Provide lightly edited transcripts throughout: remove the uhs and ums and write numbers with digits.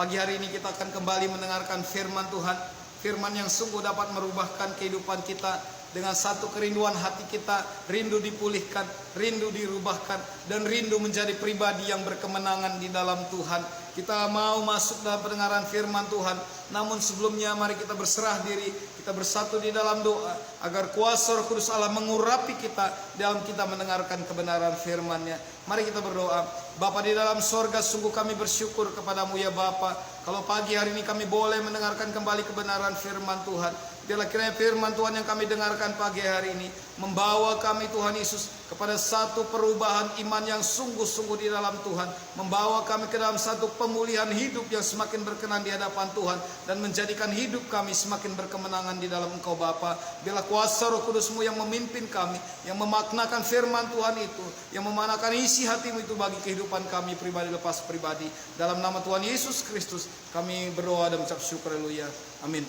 Pagi hari ini kita akan kembali mendengarkan firman Tuhan. Firman yang sungguh dapat merubahkan kehidupan kita. Dengan satu kerinduan hati kita, rindu dipulihkan, rindu dirubahkan, dan rindu menjadi pribadi yang berkemenangan di dalam Tuhan. Kita mau masuk dalam pendengaran firman Tuhan. Namun sebelumnya mari kita berserah diri, kita bersatu di dalam doa agar kuasa Roh Kudus Allah mengurapi kita dalam kita mendengarkan kebenaran firman-Nya. Mari kita berdoa. Bapa di dalam sorga, sungguh kami bersyukur kepadamu ya Bapa, kalau pagi hari ini kami boleh mendengarkan kembali kebenaran firman Tuhan. Biarlah kiranya firman Tuhan yang kami dengarkan pagi hari ini membawa kami Tuhan Yesus kepada satu perubahan iman yang sungguh-sungguh di dalam Tuhan. Membawa kami ke dalam satu pemulihan hidup yang semakin berkenan di hadapan Tuhan. Dan menjadikan hidup kami semakin berkemenangan di dalam Engkau Bapa. Biarlah kuasa Roh Kudus-Mu yang memimpin kami, yang memaknakan firman Tuhan itu, yang memaknakan isi hati-Mu itu bagi kehidupan kami pribadi lepas pribadi. Dalam nama Tuhan Yesus Kristus kami berdoa dan mengucap syukur. Haleluya. Amin.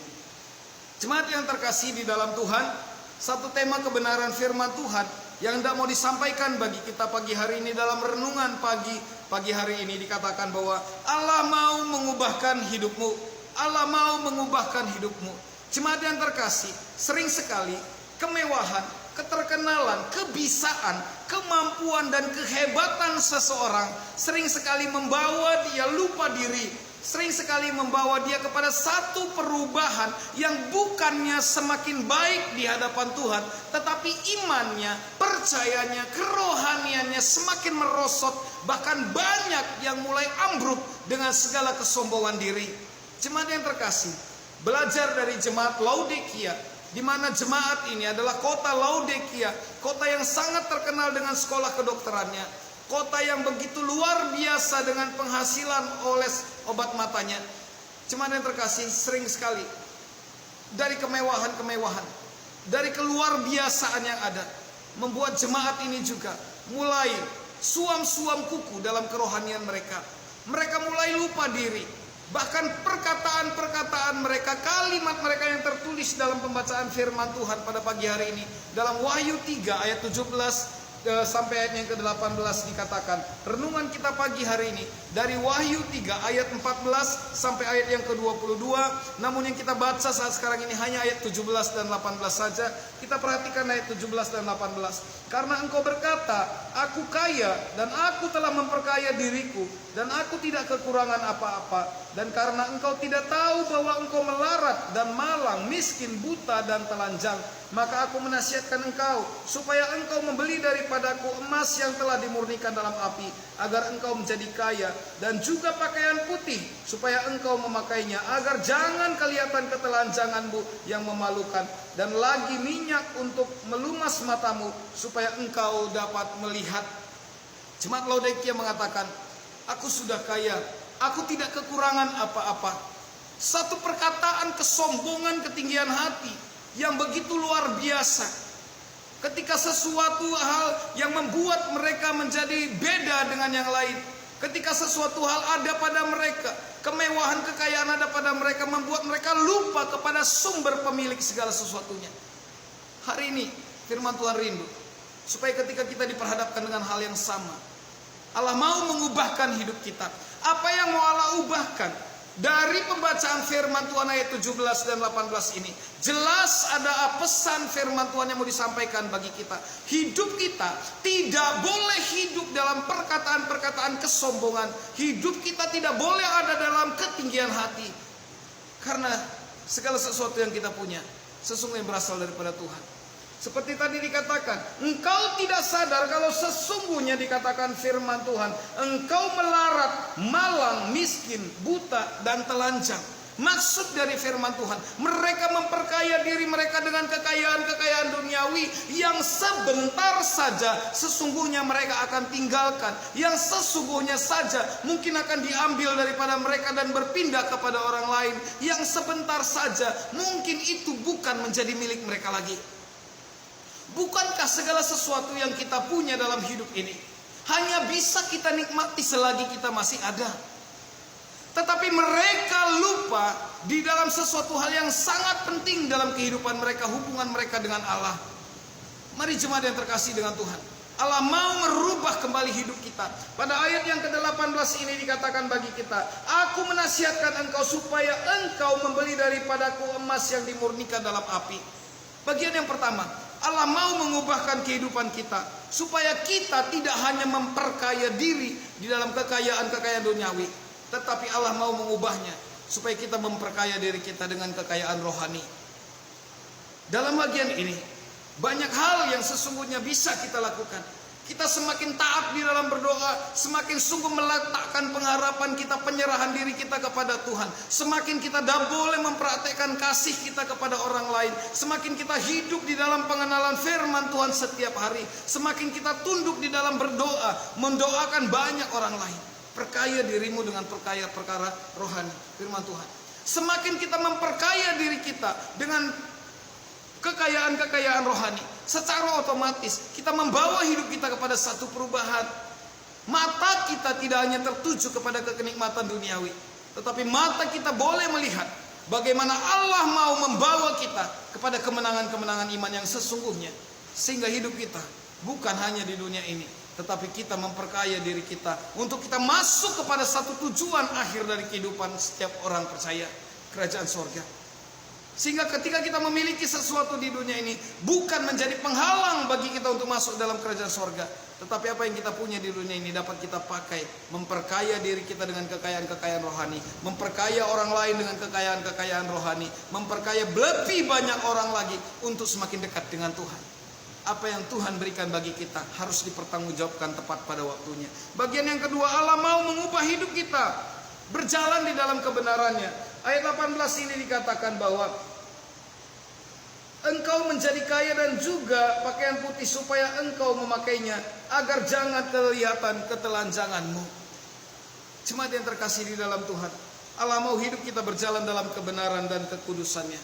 Jemaat yang terkasih di dalam Tuhan, satu tema kebenaran firman Tuhan yang tidak mau disampaikan bagi kita pagi hari ini dalam renungan pagi hari ini dikatakan bahwa Allah mau mengubahkan hidupmu. Allah mau mengubahkan hidupmu. Jemaat yang terkasih, sering sekali kemewahan, keterkenalan, kebisaan, kemampuan dan kehebatan seseorang sering sekali membawa dia lupa diri. Sering sekali membawa dia kepada satu perubahan yang bukannya semakin baik di hadapan Tuhan, tetapi imannya, percayanya, kerohaniannya semakin merosot. Bahkan banyak yang mulai ambruk dengan segala kesombongan diri. Jemaat yang terkasih, belajar dari jemaat Laodikia, di mana jemaat ini adalah kota Laodikia, kota yang sangat terkenal dengan sekolah kedokterannya. Kota yang begitu luar biasa dengan penghasilan oles obat matanya. Jemaat yang terkasih, sering sekali dari kemewahan-kemewahan, dari keluar biasaan yang ada, membuat jemaat ini juga mulai suam-suam kuku dalam kerohanian mereka. Mereka mulai lupa diri. Bahkan perkataan-perkataan mereka, kalimat mereka yang tertulis dalam pembacaan firman Tuhan pada pagi hari ini, dalam Wahyu 3 ayat 17 sampai ayat yang ke-18 dikatakan. Renungan kita pagi hari ini dari Wahyu 3 ayat 14 sampai ayat yang ke-22. Namun yang kita baca saat sekarang ini hanya ayat 17 dan 18 saja. Kita perhatikan ayat 17 dan 18. Karena engkau berkata, aku kaya dan aku telah memperkaya diriku, dan aku tidak kekurangan apa-apa. Dan karena engkau tidak tahu bahwa engkau melarat dan malang, miskin, buta dan telanjang, maka aku menasihatkan engkau supaya engkau membeli daripadaku emas yang telah dimurnikan dalam api, agar engkau menjadi kaya, dan juga pakaian putih supaya engkau memakainya, agar jangan kelihatan ketelanjanganmu yang memalukan, dan lagi minyak untuk melumas matamu supaya engkau dapat melihat. Jemaat Laodikia mengatakan, aku sudah kaya, aku tidak kekurangan apa-apa. Satu perkataan kesombongan, ketinggian hati yang begitu luar biasa. Ketika sesuatu hal yang membuat mereka menjadi beda dengan yang lain, ketika sesuatu hal ada pada mereka, kemewahan, kekayaan ada pada mereka, membuat mereka lupa kepada sumber pemilik segala sesuatunya. Hari ini firman Tuhan rindu supaya ketika kita diperhadapkan dengan hal yang sama, Allah mau mengubahkan hidup kita. Apa yang mau Allah ubahkan? Dari pembacaan firman Tuhan ayat 17 dan 18 ini, jelas ada pesan firman Tuhan yang mau disampaikan bagi kita. Hidup kita tidak boleh hidup dalam perkataan-perkataan kesombongan. Hidup kita tidak boleh ada dalam ketinggian hati. Karena segala sesuatu yang kita punya sesungguhnya berasal daripada Tuhan. Seperti tadi dikatakan, engkau tidak sadar kalau sesungguhnya dikatakan firman Tuhan, engkau melarat, malang, miskin, buta, dan telanjang. Maksud dari firman Tuhan, mereka memperkaya diri mereka dengan kekayaan-kekayaan duniawi yang sebentar saja sesungguhnya mereka akan tinggalkan, yang sesungguhnya saja mungkin akan diambil daripada mereka dan berpindah kepada orang lain, yang sebentar saja mungkin itu bukan menjadi milik mereka lagi. Bukankah segala sesuatu yang kita punya dalam hidup ini hanya bisa kita nikmati selagi kita masih ada? Tetapi mereka lupa di dalam sesuatu hal yang sangat penting dalam kehidupan mereka, hubungan mereka dengan Allah. Mari jemaat yang terkasih dengan Tuhan, Allah mau merubah kembali hidup kita. Pada ayat yang ke-18 ini dikatakan bagi kita, aku menasihatkan engkau supaya engkau membeli daripadaku emas yang dimurnikan dalam api. Bagian yang pertama, Allah mau mengubahkan kehidupan kita supaya kita tidak hanya memperkaya diri di dalam kekayaan-kekayaan duniawi, tetapi Allah mau mengubahnya supaya kita memperkaya diri kita dengan kekayaan rohani. Dalam bagian ini banyak hal yang sesungguhnya bisa kita lakukan. Kita semakin taat di dalam berdoa, semakin sungguh meletakkan pengharapan kita, penyerahan diri kita kepada Tuhan. Semakin kita boleh mempraktekkan kasih kita kepada orang lain. Semakin kita hidup di dalam pengenalan firman Tuhan setiap hari. Semakin kita tunduk di dalam berdoa, mendoakan banyak orang lain. Perkaya dirimu dengan perkara rohani, firman Tuhan. Semakin kita memperkaya diri kita dengan kekayaan-kekayaan rohani, secara otomatis kita membawa hidup kita kepada satu perubahan. Mata kita tidak hanya tertuju kepada kenikmatan duniawi, tetapi mata kita boleh melihat bagaimana Allah mau membawa kita kepada kemenangan-kemenangan iman yang sesungguhnya. Sehingga hidup kita bukan hanya di dunia ini, tetapi kita memperkaya diri kita untuk kita masuk kepada satu tujuan akhir dari kehidupan setiap orang percaya, kerajaan sorga. Sehingga ketika kita memiliki sesuatu di dunia ini bukan menjadi penghalang bagi kita untuk masuk dalam kerajaan sorga, tetapi apa yang kita punya di dunia ini dapat kita pakai memperkaya diri kita dengan kekayaan-kekayaan rohani, memperkaya orang lain dengan kekayaan-kekayaan rohani, memperkaya lebih banyak orang lagi untuk semakin dekat dengan Tuhan. Apa yang Tuhan berikan bagi kita harus dipertanggungjawabkan tepat pada waktunya. Bagian yang kedua, Allah mau mengubah hidup kita berjalan di dalam kebenarannya. Ayat 18 ini dikatakan bahwa engkau menjadi kaya dan juga pakaian putih supaya engkau memakainya agar jangan kelihatan ketelanjanganmu. Jemaat yang terkasih di dalam Tuhan, Allah mau hidup kita berjalan dalam kebenaran dan kekudusannya.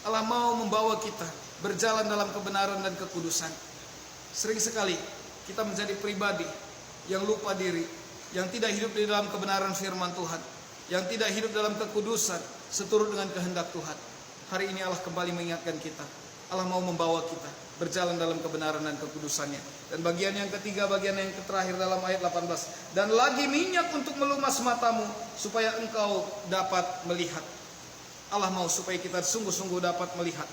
Allah mau membawa kita berjalan dalam kebenaran dan kekudusan. Sering sekali kita menjadi pribadi yang lupa diri, yang tidak hidup di dalam kebenaran firman Tuhan, yang tidak hidup dalam kekudusan seturut dengan kehendak Tuhan. Hari ini Allah kembali mengingatkan kita, Allah mau membawa kita berjalan dalam kebenaran dan kekudusannya. Dan bagian yang ketiga, bagian yang terakhir dalam ayat 18, dan lagi minyak untuk melumas matamu supaya engkau dapat melihat. Allah mau supaya kita sungguh-sungguh dapat melihat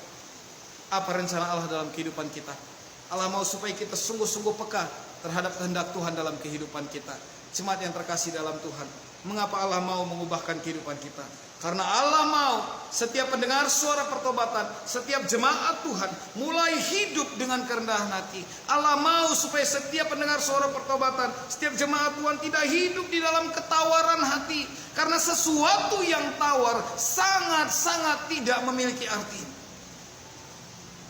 apa rencana Allah dalam kehidupan kita. Allah mau supaya kita sungguh-sungguh peka terhadap kehendak Tuhan dalam kehidupan kita. Jemaat yang terkasih dalam Tuhan, mengapa Allah mau mengubahkan kehidupan kita? Karena Allah mau setiap pendengar suara pertobatan, setiap jemaat Tuhan mulai hidup dengan kerendahan hati. Allah mau supaya setiap pendengar suara pertobatan, setiap jemaat Tuhan tidak hidup di dalam ketawaran hati. Karena sesuatu yang tawar sangat-sangat tidak memiliki arti.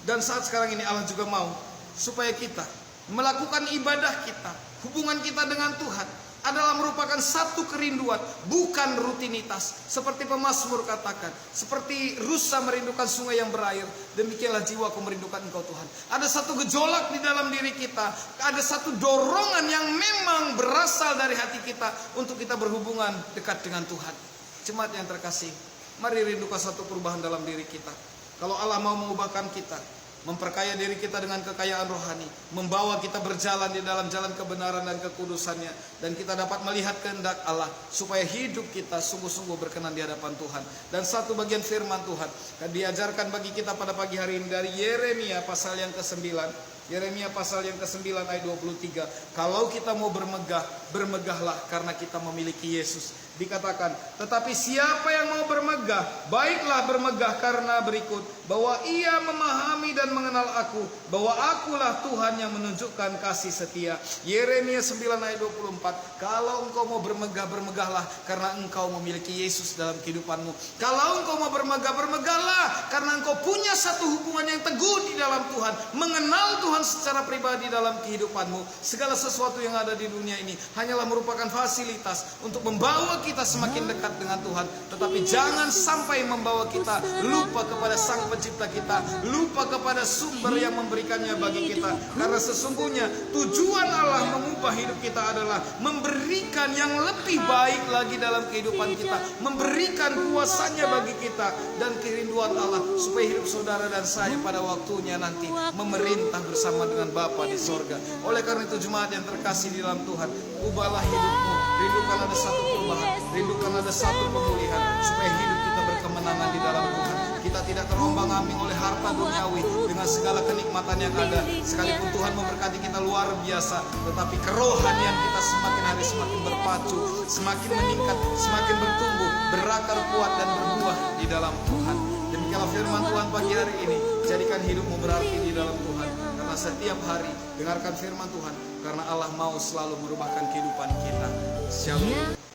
Dan saat sekarang ini Allah juga mau supaya kita melakukan ibadah kita, hubungan kita dengan Tuhan adalah merupakan satu kerinduan, bukan rutinitas. Seperti pemazmur katakan, seperti rusa merindukan sungai yang berair, demikianlah jiwaku merindukan Engkau Tuhan. Ada satu gejolak di dalam diri kita, ada satu dorongan yang memang berasal dari hati kita untuk kita berhubungan dekat dengan Tuhan. Jemaat yang terkasih, mari rindukan satu perubahan dalam diri kita. Kalau Allah mau mengubahkan kita, memperkaya diri kita dengan kekayaan rohani, membawa kita berjalan di dalam jalan kebenaran dan kekudusannya, dan kita dapat melihat kehendak Allah supaya hidup kita sungguh-sungguh berkenan di hadapan Tuhan. Dan satu bagian firman Tuhan diajarkan bagi kita pada pagi hari ini dari Yeremia pasal yang ke-9. Yeremia pasal yang ke-9 ayat 23. Kalau kita mau bermegah, bermegahlah karena kita memiliki Yesus. Dikatakan, tetapi siapa yang mau bermegah, baiklah bermegah karena berikut, bahwa ia memahami dan mengenal aku, bahwa akulah Tuhan yang menunjukkan kasih setia. Yeremia 9 ayat 24. Kalau engkau mau bermegah, bermegahlah karena engkau memiliki Yesus dalam kehidupanmu. Kalau engkau mau bermegah, bermegahlah karena engkau punya satu hubungan yang teguh di dalam Tuhan, mengenal Tuhan secara pribadi dalam kehidupanmu. Segala sesuatu yang ada di dunia ini hanyalah merupakan fasilitas untuk membawa kita semakin dekat dengan Tuhan, tetapi jangan sampai membawa kita lupa kepada Sang Pencipta kita, lupa kepada sumber yang memberikannya bagi kita. Karena sesungguhnya tujuan Allah mengubah hidup kita adalah memberikan yang lebih baik lagi dalam kehidupan kita, memberikan kuasanya bagi kita, dan kerinduan Allah supaya hidup saudara dan saya pada waktunya nanti memerintah bersama bersama dengan Bapa di sorga. Oleh karena itu jemaat yang terkasih di dalam Tuhan, ubahlah hidupmu. Rindukan ada satu perubahan, rindukan ada satu pemulihan, supaya hidup kita berkemenangan di dalam Tuhan. Kita tidak terombang-ambing oleh harta duniawi dengan segala kenikmatan yang ada. Sekalipun Tuhan memberkati kita luar biasa, tetapi kerohanian kita semakin hari semakin berpacu, semakin meningkat, semakin bertumbuh, berakar kuat dan berbuah di dalam Tuhan. Demikianlah firman Tuhan pagi hari ini. Jadikan hidupmu berarti di dalam Tuhan, karena setiap hari dengarkan firman Tuhan, karena Allah mau selalu merubahkan kehidupan kita. Shalom.